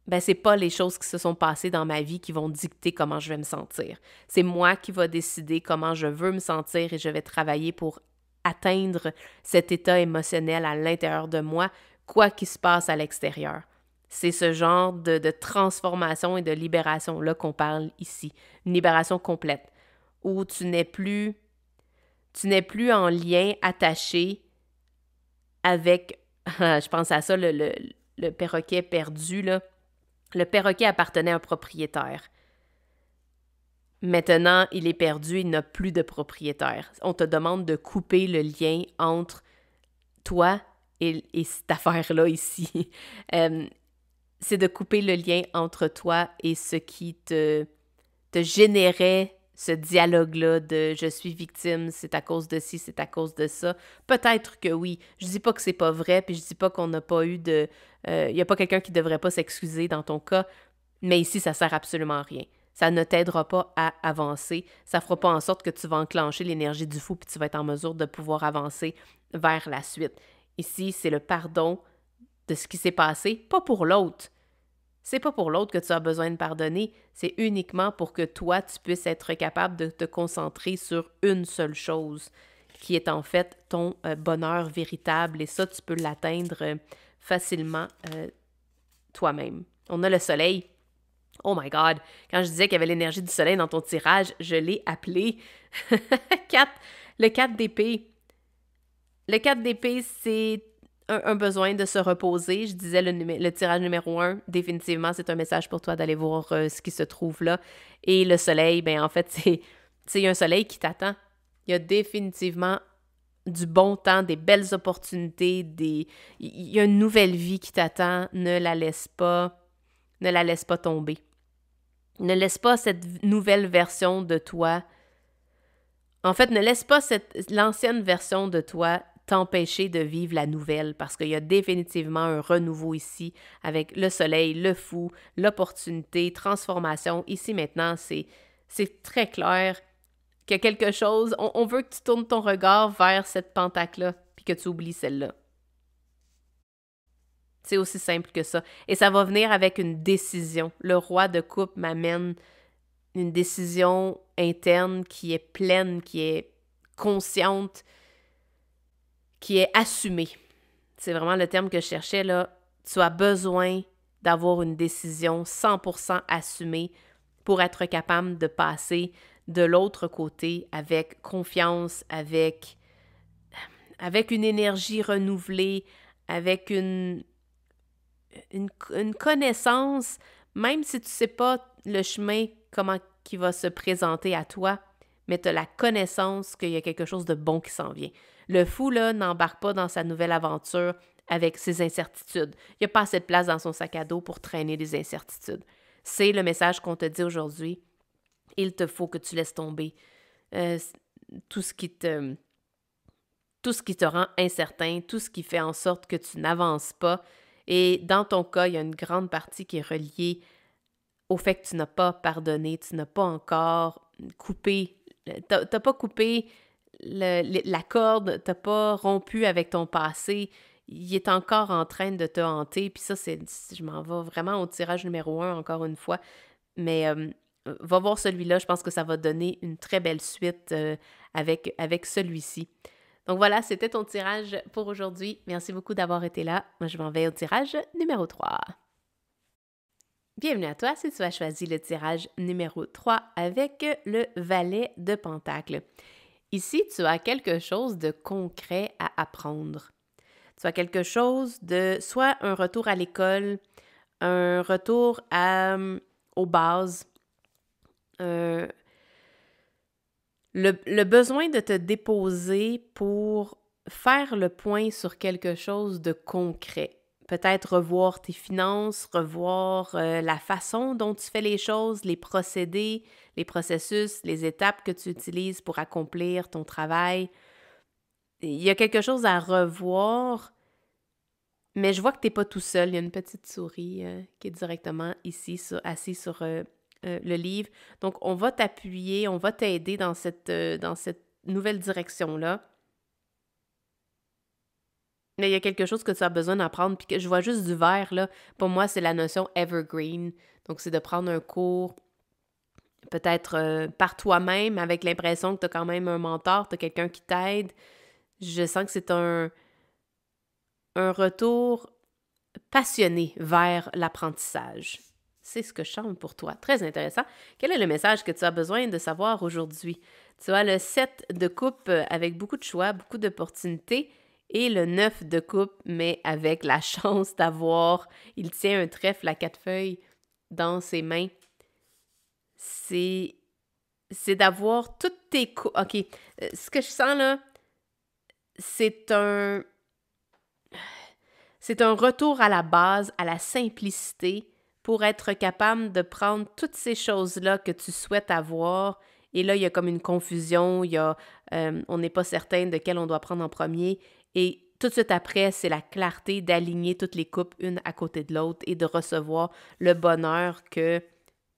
ben c'est pas les choses qui se sont passées dans ma vie qui vont dicter comment je vais me sentir. C'est moi qui va décider comment je veux me sentir et je vais travailler pour atteindre cet état émotionnel à l'intérieur de moi, quoi qu'il se passe à l'extérieur. C'est ce genre de transformation et de libération-là qu'on parle ici. Une libération complète, où tu n'es plus en lien attaché avec, je pense à ça, le perroquet perdu, là. Le perroquet appartenait à un propriétaire. Maintenant, il est perdu, il n'a plus de propriétaire. On te demande de couper le lien entre toi et cette affaire-là ici. C'est de couper le lien entre toi et ce qui te générait ce dialogue-là de « je suis victime, c'est à cause de ci, c'est à cause de ça ». Peut-être que oui. Je dis pas que c'est pas vrai, puis je dis pas qu'on n'a pas eu de... Il y a pas quelqu'un qui devrait pas s'excuser dans ton cas, mais ici, ça sert absolument à rien. Ça ne t'aidera pas à avancer. Ça fera pas en sorte que tu vas enclencher l'énergie du fou puis tu vas être en mesure de pouvoir avancer vers la suite. Ici, c'est le pardon de ce qui s'est passé, pas pour l'autre. C'est pas pour l'autre que tu as besoin de pardonner, c'est uniquement pour que toi, tu puisses être capable de te concentrer sur une seule chose, qui est en fait ton bonheur véritable. Et ça, tu peux l'atteindre facilement toi-même. On a le soleil. Oh my God! Quand je disais qu'il y avait l'énergie du soleil dans ton tirage, je l'ai appelé le 4 d'épée. Le 4 d'épée, c'est un besoin de se reposer. Je disais le tirage numéro 1, définitivement, c'est un message pour toi d'aller voir ce qui se trouve là. Et le soleil, ben en fait, c'est un soleil qui t'attend. Il y a définitivement du bon temps, des belles opportunités, il y a une nouvelle vie qui t'attend. Ne la laisse pas tomber. Ne laisse pas cette nouvelle version de toi. En fait, ne laisse pas l'ancienne version de toi t'empêcher de vivre la nouvelle parce qu'il y a définitivement un renouveau ici avec le soleil, le fou, l'opportunité, transformation. Ici, maintenant, c'est très clair qu'il y a quelque chose. On veut que tu tournes ton regard vers cette pentacle-là puis que tu oublies celle-là. C'est aussi simple que ça. Et ça va venir avec une décision. Le roi de coupe m'amène une décision interne qui est pleine, qui est consciente, qui est assumée. C'est vraiment le terme que je cherchais là. Tu as besoin d'avoir une décision 100% assumée pour être capable de passer de l'autre côté avec confiance, avec une énergie renouvelée, avec une connaissance, même si tu ne sais pas le chemin, comment qui va se présenter à toi, mais tu as la connaissance qu'il y a quelque chose de bon qui s'en vient. Le fou, là, n'embarque pas dans sa nouvelle aventure avec ses incertitudes. Il n'y a pas assez de place dans son sac à dos pour traîner des incertitudes. C'est le message qu'on te dit aujourd'hui. Il te faut que tu laisses tomber tout ce qui te rend incertain, tout ce qui fait en sorte que tu n'avances pas. Et dans ton cas, il y a une grande partie qui est reliée au fait que tu n'as pas pardonné, tu n'as pas encore coupé, t'as pas coupé la corde, tu n'as pas rompu avec ton passé, il est encore en train de te hanter. Puis ça, je m'en vais vraiment au tirage numéro 1, encore une fois. Mais va voir celui-là, je pense que ça va donner une très belle suite avec celui-ci. Donc voilà, c'était ton tirage pour aujourd'hui. Merci beaucoup d'avoir été là. Moi, je m'en vais au tirage numéro 3. Bienvenue à toi si tu as choisi le tirage numéro 3 avec le valet de Pentacle. Ici, tu as quelque chose de concret à apprendre. Tu as quelque chose de soit un retour à l'école, un retour aux bases, le besoin de te déposer pour faire le point sur quelque chose de concret. Peut-être revoir tes finances, revoir la façon dont tu fais les choses, les procédés, les processus, les étapes que tu utilises pour accomplir ton travail. Il y a quelque chose à revoir, mais je vois que tu n'es pas tout seul. Il y a une petite souris qui est directement ici, assise sur le livre. Donc, on va t'appuyer, on va t'aider dans cette nouvelle direction-là. Mais il y a quelque chose que tu as besoin d'apprendre, puis que je vois juste du vert, là. Pour moi, c'est la notion evergreen. Donc, c'est de prendre un cours, peut-être par toi-même, avec l'impression que tu as quand même un mentor, tu as quelqu'un qui t'aide. Je sens que c'est un retour passionné vers l'apprentissage. C'est ce que je sens pour toi. Très intéressant. Quel est le message que tu as besoin de savoir aujourd'hui? Tu as le 7 de coupe avec beaucoup de choix, beaucoup d'opportunités, et le 9 de coupe, mais avec la chance d'avoir, il tient un trèfle à 4 feuilles dans ses mains. C'est d'avoir toutes tes coupes. OK, ce que je sens là, c'est un retour à la base, à la simplicité, pour être capable de prendre toutes ces choses-là que tu souhaites avoir. Et là, il y a comme une confusion, on n'est pas certain de quelle on doit prendre en premier. Et tout de suite après, c'est la clarté d'aligner toutes les coupes une à côté de l'autre et de recevoir le bonheur que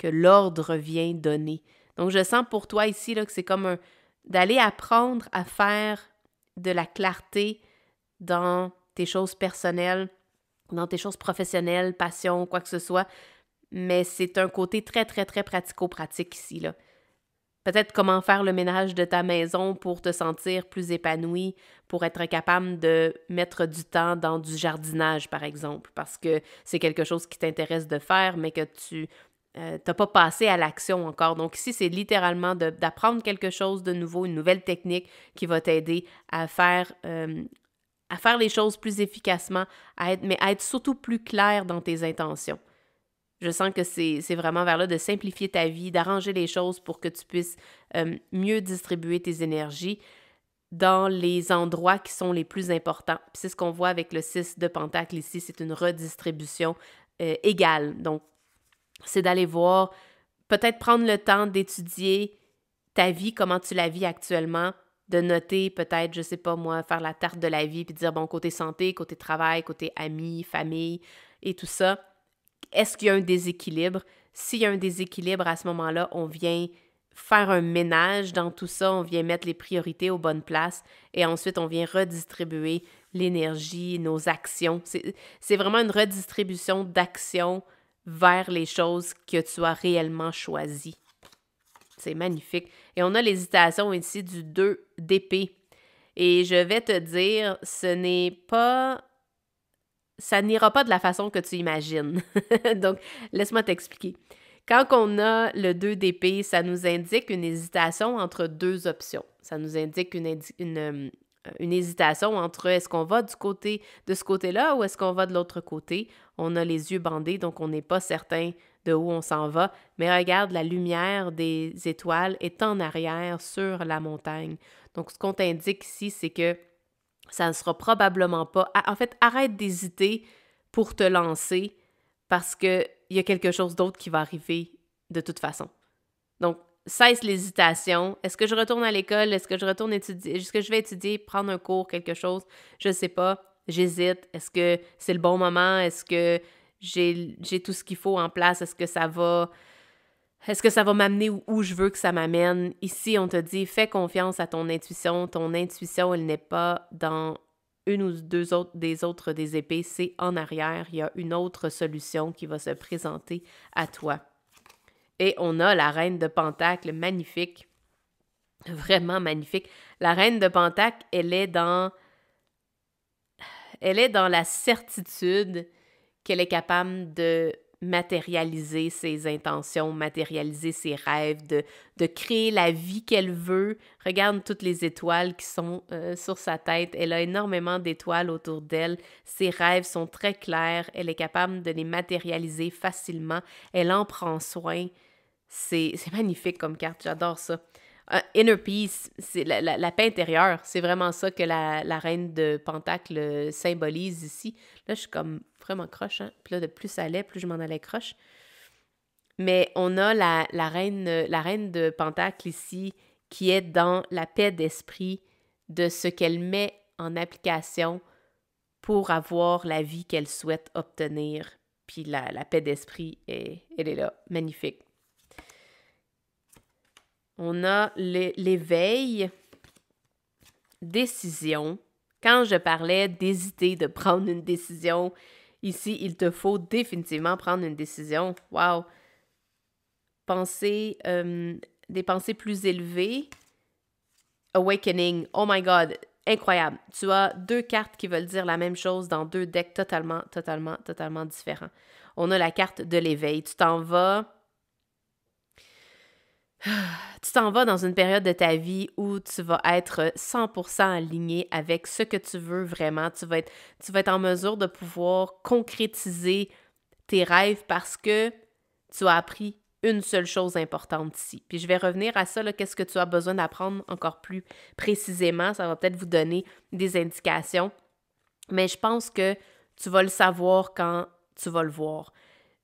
l'ordre vient donner. Donc, je sens pour toi ici là, que c'est comme d'aller apprendre à faire de la clarté dans tes choses personnelles, dans tes choses professionnelles, passion, quoi que ce soit. Mais c'est un côté très, très, très pratico-pratique ici, là. Peut-être comment faire le ménage de ta maison pour te sentir plus épanoui, pour être capable de mettre du temps dans du jardinage, par exemple, parce que c'est quelque chose qui t'intéresse de faire, mais que tu n'as pas passé à l'action encore. Donc ici, c'est littéralement d'apprendre quelque chose de nouveau, une nouvelle technique qui va t'aider à faire les choses plus efficacement, mais à être surtout plus clair dans tes intentions. Je sens que c'est vraiment vers là de simplifier ta vie, d'arranger les choses pour que tu puisses mieux distribuer tes énergies dans les endroits qui sont les plus importants. Puis c'est ce qu'on voit avec le 6 de Pentacle ici, c'est une redistribution égale. Donc, c'est d'aller voir, peut-être prendre le temps d'étudier ta vie, comment tu la vis actuellement, de noter peut-être, je sais pas moi, faire la carte de la vie, puis dire, bon, côté santé, côté travail, côté amis, famille et tout ça. Est-ce qu'il y a un déséquilibre? S'il y a un déséquilibre, à ce moment-là, on vient faire un ménage dans tout ça, on vient mettre les priorités aux bonnes places et ensuite on vient redistribuer l'énergie, nos actions. C'est vraiment une redistribution d'actions vers les choses que tu as réellement choisies. C'est magnifique. Et on a l'hésitation ici du 2 d'épée. Et je vais te dire, ce n'est pas ça n'ira pas de la façon que tu imagines. Donc, laisse-moi t'expliquer. Quand on a le 2 d'épée, ça nous indique une hésitation entre deux options. Ça nous indique une hésitation entre est-ce qu'on va du côté de ce côté-là ou est-ce qu'on va de l'autre côté. On a les yeux bandés, donc on n'est pas certain de où on s'en va. Mais regarde, la lumière des étoiles est en arrière sur la montagne. Donc, ce qu'on t'indique ici, c'est que ça ne sera probablement pas... En fait, arrête d'hésiter pour te lancer parce qu'il y a quelque chose d'autre qui va arriver de toute façon. Donc, cesse l'hésitation. Est-ce que je retourne à l'école? Est-ce que je retourne étudier? Est-ce que je vais étudier, prendre un cours, quelque chose? Je ne sais pas. J'hésite. Est-ce que c'est le bon moment? Est-ce que j'ai tout ce qu'il faut en place? Est-ce que ça va m'amener où je veux que ça m'amène? Ici, on te dit, fais confiance à ton intuition. Ton intuition, elle n'est pas dans une ou deux autres des épées, c'est en arrière. Il y a une autre solution qui va se présenter à toi. Et on a la reine de Pentacle, magnifique, vraiment magnifique. La reine de Pentacle, elle est dans la certitude qu'elle est capable de matérialiser ses intentions, matérialiser ses rêves, de créer la vie qu'elle veut. Regarde toutes les étoiles qui sont sur sa tête. Elle a énormément d'étoiles autour d'elle. Ses rêves sont très clairs. Elle est capable de les matérialiser facilement. Elle en prend soin. C'est magnifique comme carte. J'adore ça. Inner peace, c'est la paix intérieure. C'est vraiment ça que la reine de Pentacle symbolise ici. Là, je suis comme vraiment croche, hein? Puis là, de plus ça allait, plus je m'en allais croche. Mais on a la reine de Pentacle ici qui est dans la paix d'esprit de ce qu'elle met en application pour avoir la vie qu'elle souhaite obtenir. Puis la paix d'esprit, elle est là, magnifique. On a l'éveil, décision. Quand je parlais d'hésiter, de prendre une décision, ici, il te faut définitivement prendre une décision. Wow! Des pensées plus élevées. Awakening. Oh my God! Incroyable! Tu as 2 cartes qui veulent dire la même chose dans 2 decks totalement différents. On a la carte de l'éveil. Tu t'en vas dans une période de ta vie où tu vas être 100% aligné avec ce que tu veux vraiment. Tu vas être en mesure de pouvoir concrétiser tes rêves parce que tu as appris une seule chose importante ici. Puis je vais revenir à ça, là, qu'est-ce que tu as besoin d'apprendre encore plus précisément. Ça va peut-être vous donner des indications. Mais je pense que tu vas le savoir quand tu vas le voir.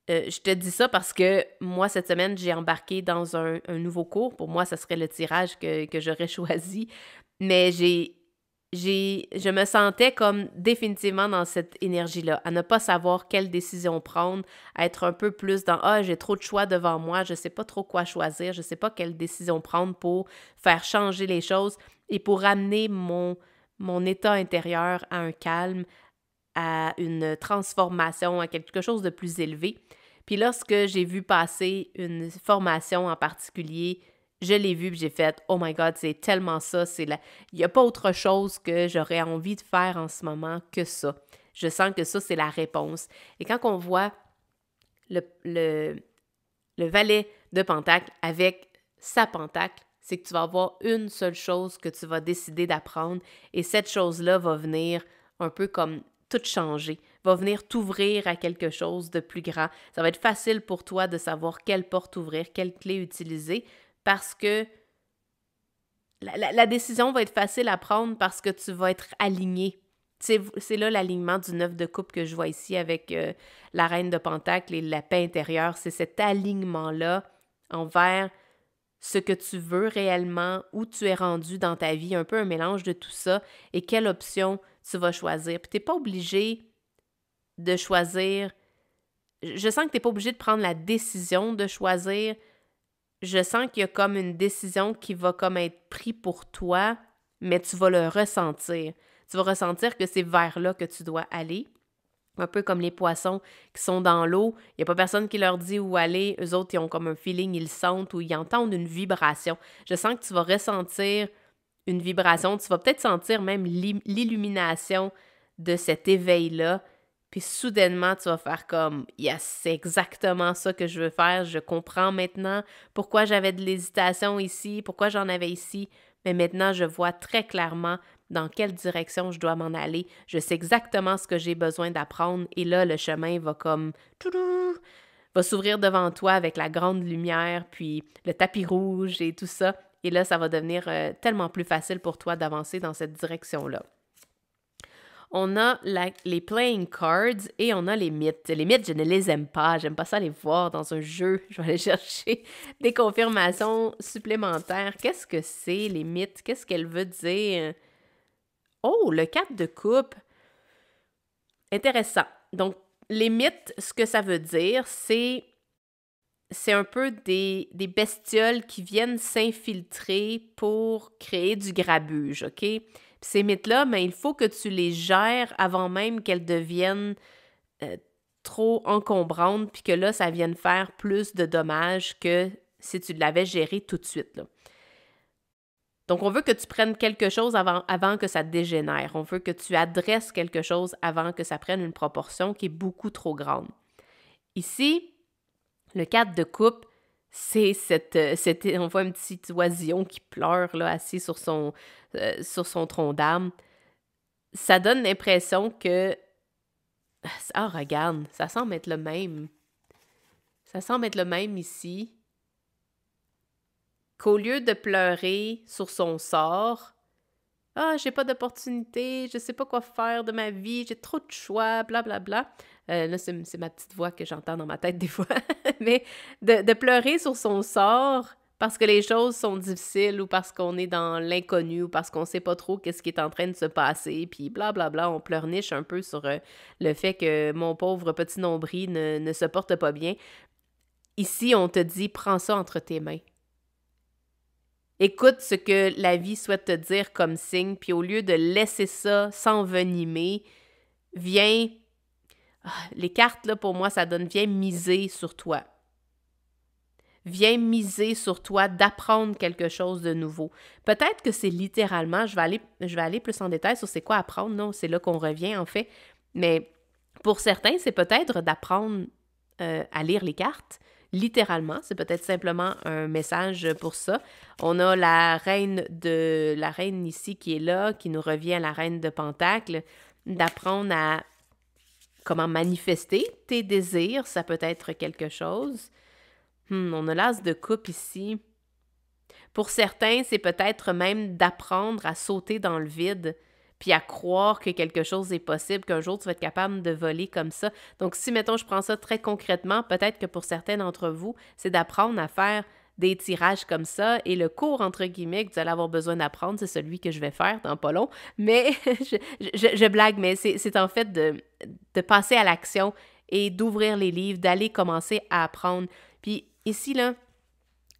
Je te dis ça parce que moi, cette semaine, j'ai embarqué dans un nouveau cours. Pour moi, ce serait le tirage que j'aurais choisi. Mais je me sentais comme définitivement dans cette énergie-là, à ne pas savoir quelle décision prendre, à être un peu plus dans « Ah, j'ai trop de choix devant moi, je ne sais pas trop quoi choisir, je ne sais pas quelle décision prendre pour faire changer les choses et pour ramener mon état intérieur à un calme, à une transformation, à quelque chose de plus élevé. » Puis lorsque j'ai vu passer une formation en particulier, je l'ai vue et j'ai fait « Oh my God, c'est tellement ça, il n'y a pas autre chose que j'aurais envie de faire en ce moment que ça. » Je sens que ça, c'est la réponse. Et quand on voit le valet de Pentacle avec sa Pentacle, c'est que tu vas avoir une seule chose que tu vas décider d'apprendre et cette chose-là va venir un peu comme tout changer, va venir t'ouvrir à quelque chose de plus grand. Ça va être facile pour toi de savoir quelle porte ouvrir, quelle clé utiliser, parce que la décision va être facile à prendre parce que tu vas être aligné. C'est là l'alignement du 9 de coupe que je vois ici avec la reine de Pentacle et la paix intérieure. C'est cet alignement-là envers ce que tu veux réellement, où tu es rendu dans ta vie, un peu un mélange de tout ça et quelle option tu vas choisir. Puis tu n'es pas obligé de choisir. Je sens que tu n'es pas obligé de prendre la décision de choisir. Je sens qu'il y a comme une décision qui va comme être prise pour toi, mais tu vas le ressentir. Tu vas ressentir que c'est vers là que tu dois aller. Un peu comme les poissons qui sont dans l'eau. Il n'y a pas personne qui leur dit où aller. Eux autres, ils ont comme un feeling, ils le sentent ou ils entendent une vibration. Je sens que tu vas ressentir une vibration. Tu vas peut-être sentir même l'illumination de cet éveil-là. Puis soudainement, tu vas faire comme « Yes, c'est exactement ça que je veux faire, je comprends maintenant pourquoi j'avais de l'hésitation ici, pourquoi j'en avais ici, mais maintenant je vois très clairement dans quelle direction je dois m'en aller, je sais exactement ce que j'ai besoin d'apprendre et là, le chemin va comme toudou, va s'ouvrir devant toi avec la grande lumière, puis le tapis rouge et tout ça, et là, ça va devenir tellement plus facile pour toi d'avancer dans cette direction-là. » On a les playing cards et on a les mythes. Les mythes, je ne les aime pas. J'aime pas ça les voir dans un jeu. Je vais aller chercher des confirmations supplémentaires. Qu'est-ce que c'est, les mythes? Qu'est-ce qu'elle veut dire? Oh, le 4 de coupe. Intéressant. Donc, les mythes, ce que ça veut dire, c'est un peu des bestioles qui viennent s'infiltrer pour créer du grabuge, OK? Ces mythes-là, mais il faut que tu les gères avant même qu'elles deviennent trop encombrantes, puis que là, ça vienne faire plus de dommages que si tu l'avais géré tout de suite, là. Donc, on veut que tu prennes quelque chose avant que ça dégénère. On veut que tu adresses quelque chose avant que ça prenne une proportion qui est beaucoup trop grande. Ici, le 4 de coupe, c'est on voit un petit oisillon qui pleure là, assis sur son tronc d'arbre. Ça donne l'impression que... Ah, regarde, ça semble être le même. Ça semble être le même ici. Qu'au lieu de pleurer sur son sort, « Ah, j'ai pas d'opportunité, je sais pas quoi faire de ma vie, j'ai trop de choix, blablabla. » Là, c'est ma petite voix que j'entends dans ma tête des fois. Mais de pleurer sur son sort parce que les choses sont difficiles ou parce qu'on est dans l'inconnu ou parce qu'on sait pas trop qu'est-ce qui est en train de se passer, puis blablabla, on pleurniche un peu sur le fait que mon pauvre petit nombril ne se porte pas bien. Ici, on te dit « Prends ça entre tes mains. » Écoute ce que la vie souhaite te dire comme signe, puis au lieu de laisser ça s'envenimer, viens... les cartes, là, pour moi, ça donne « Viens miser sur toi. » Viens miser sur toi d'apprendre quelque chose de nouveau. Peut-être que c'est littéralement, je vais aller plus en détail sur c'est quoi apprendre, non? C'est là qu'on revient, en fait. Mais pour certains, c'est peut-être d'apprendre à lire les cartes. Littéralement, c'est peut-être simplement un message pour ça. On a la reine ici qui est là, qui nous revient à la reine de Pentacle, d'apprendre à comment manifester tes désirs, ça peut être quelque chose. On a l'as de coupe ici. Pour certains, c'est peut-être même d'apprendre à sauter dans le vide, puis à croire que quelque chose est possible, qu'un jour tu vas être capable de voler comme ça. Donc si, mettons, je prends ça très concrètement, peut-être que pour certains d'entre vous, c'est d'apprendre à faire des tirages comme ça, et le cours, entre guillemets, que vous allez avoir besoin d'apprendre, c'est celui que je vais faire dans pas long, mais je blague, mais c'est en fait de passer à l'action et d'ouvrir les livres, d'aller commencer à apprendre. Puis ici, là,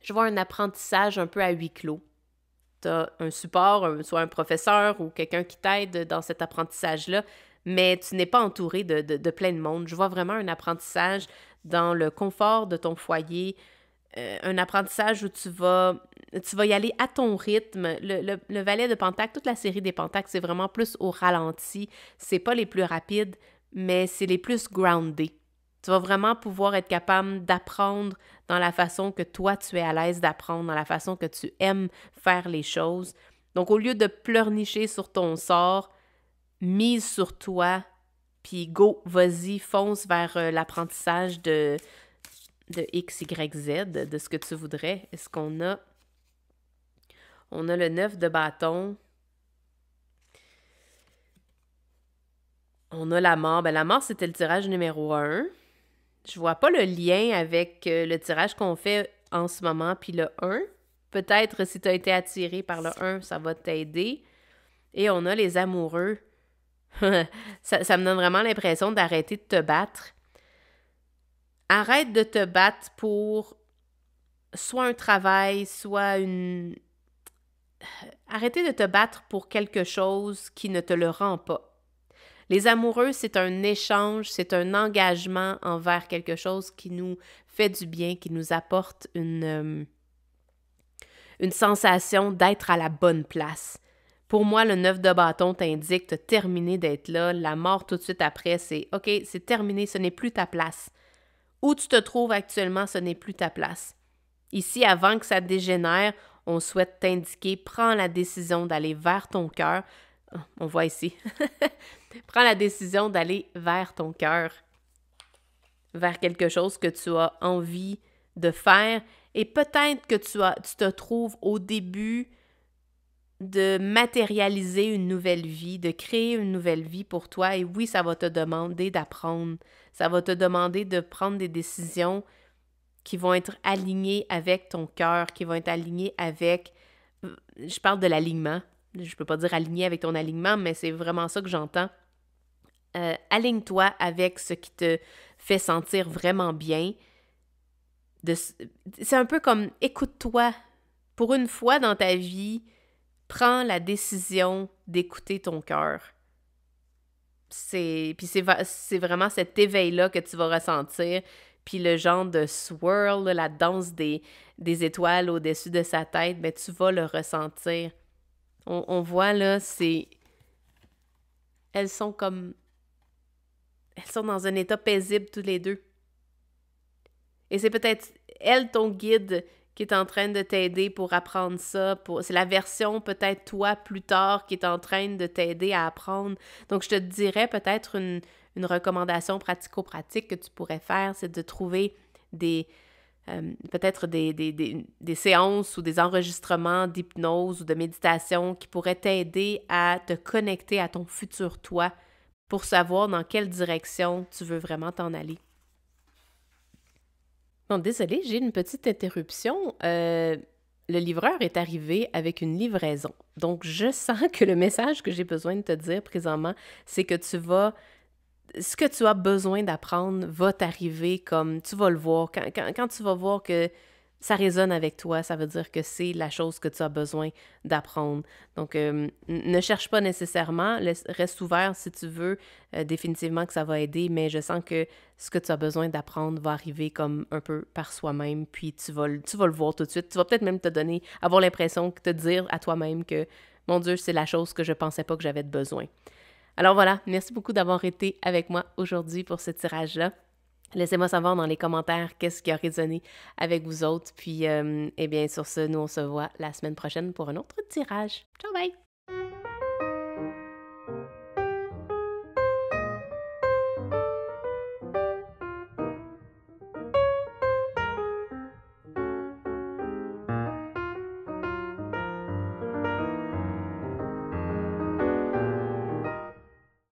je vois un apprentissage un peu à huis clos. Tu as un support, soit un professeur ou quelqu'un qui t'aide dans cet apprentissage-là, mais tu n'es pas entouré de plein de monde. Je vois vraiment un apprentissage dans le confort de ton foyer, un apprentissage où tu vas y aller à ton rythme. Le valet de Pentacle, toute la série des Pentacles, c'est vraiment plus au ralenti. C'est pas les plus rapides, mais c'est les plus groundés. Tu vas vraiment pouvoir être capable d'apprendre dans la façon que toi, tu es à l'aise d'apprendre, dans la façon que tu aimes faire les choses. Donc, au lieu de pleurnicher sur ton sort, mise sur toi, puis go, vas-y, fonce vers l'apprentissage de X, Y, Z, de ce que tu voudrais. Est-ce qu'on a... On a le 9 de bâton. On a la mort. Ben, la mort, c'était le tirage numéro 1. Je vois pas le lien avec le tirage qu'on fait en ce moment puis le 1. Peut-être si tu as été attiré par le 1, ça va t'aider. Et on a les amoureux. ça me donne vraiment l'impression d'arrêter de te battre. Arrête de te battre pour soit un travail, soit une... Arrêtez de te battre pour quelque chose qui ne te le rend pas. Les amoureux, c'est un échange, c'est un engagement envers quelque chose qui nous fait du bien, qui nous apporte une sensation d'être à la bonne place. Pour moi, le 9 de bâton t'indique de terminer d'être là. La mort tout de suite après, c'est OK, c'est terminé, ce n'est plus ta place. Où tu te trouves actuellement, ce n'est plus ta place. Ici, avant que ça dégénère, on souhaite t'indiquer, prends la décision d'aller vers ton cœur. On voit ici. Prends la décision d'aller vers ton cœur, vers quelque chose que tu as envie de faire. Et peut-être que tu te trouves au début de matérialiser une nouvelle vie, de créer une nouvelle vie pour toi. Et oui, ça va te demander d'apprendre. Ça va te demander de prendre des décisions qui vont être alignées avec ton cœur, qui vont être alignées avec... Je parle de l'alignement. Je ne peux pas dire aligné avec ton alignement, mais c'est vraiment ça que j'entends. Aligne-toi avec ce qui te fait sentir vraiment bien. C'est un peu comme écoute-toi. Pour une fois dans ta vie, prends la décision d'écouter ton cœur. C'est vraiment cet éveil-là que tu vas ressentir. Puis le genre de swirl, la danse des étoiles au-dessus de sa tête, ben tu vas le ressentir. On voit là, elles sont dans un état paisible tous les deux. Et c'est peut-être elle, ton guide, qui est en train de t'aider pour apprendre ça. C'est la version peut-être toi plus tard qui est en train de t'aider à apprendre. Donc je te dirais peut-être une recommandation pratico-pratique que tu pourrais faire, c'est de trouver peut-être des séances ou des enregistrements d'hypnose ou de méditation qui pourraient t'aider à te connecter à ton futur toi pour savoir dans quelle direction tu veux vraiment t'en aller. Bon, désolée, j'ai une petite interruption. Le livreur est arrivé avec une livraison. Donc, je sens que le message que j'ai besoin de te dire présentement, c'est que ce que tu as besoin d'apprendre va t'arriver comme tu vas le voir. Quand tu vas voir que ça résonne avec toi, ça veut dire que c'est la chose que tu as besoin d'apprendre. Donc, ne cherche pas nécessairement, reste ouvert si tu veux, définitivement que ça va aider, mais je sens que ce que tu as besoin d'apprendre va arriver comme un peu par soi-même, puis tu vas le voir tout de suite. Tu vas peut-être même avoir l'impression de te dire à toi-même que, mon Dieu, c'est la chose que je pensais pas que j'avais de besoin. Alors voilà, merci beaucoup d'avoir été avec moi aujourd'hui pour ce tirage-là. Laissez-moi savoir dans les commentaires qu'est-ce qui a résonné avec vous autres. Puis, eh bien, sur ce, nous, on se voit la semaine prochaine pour un autre tirage. Ciao, bye!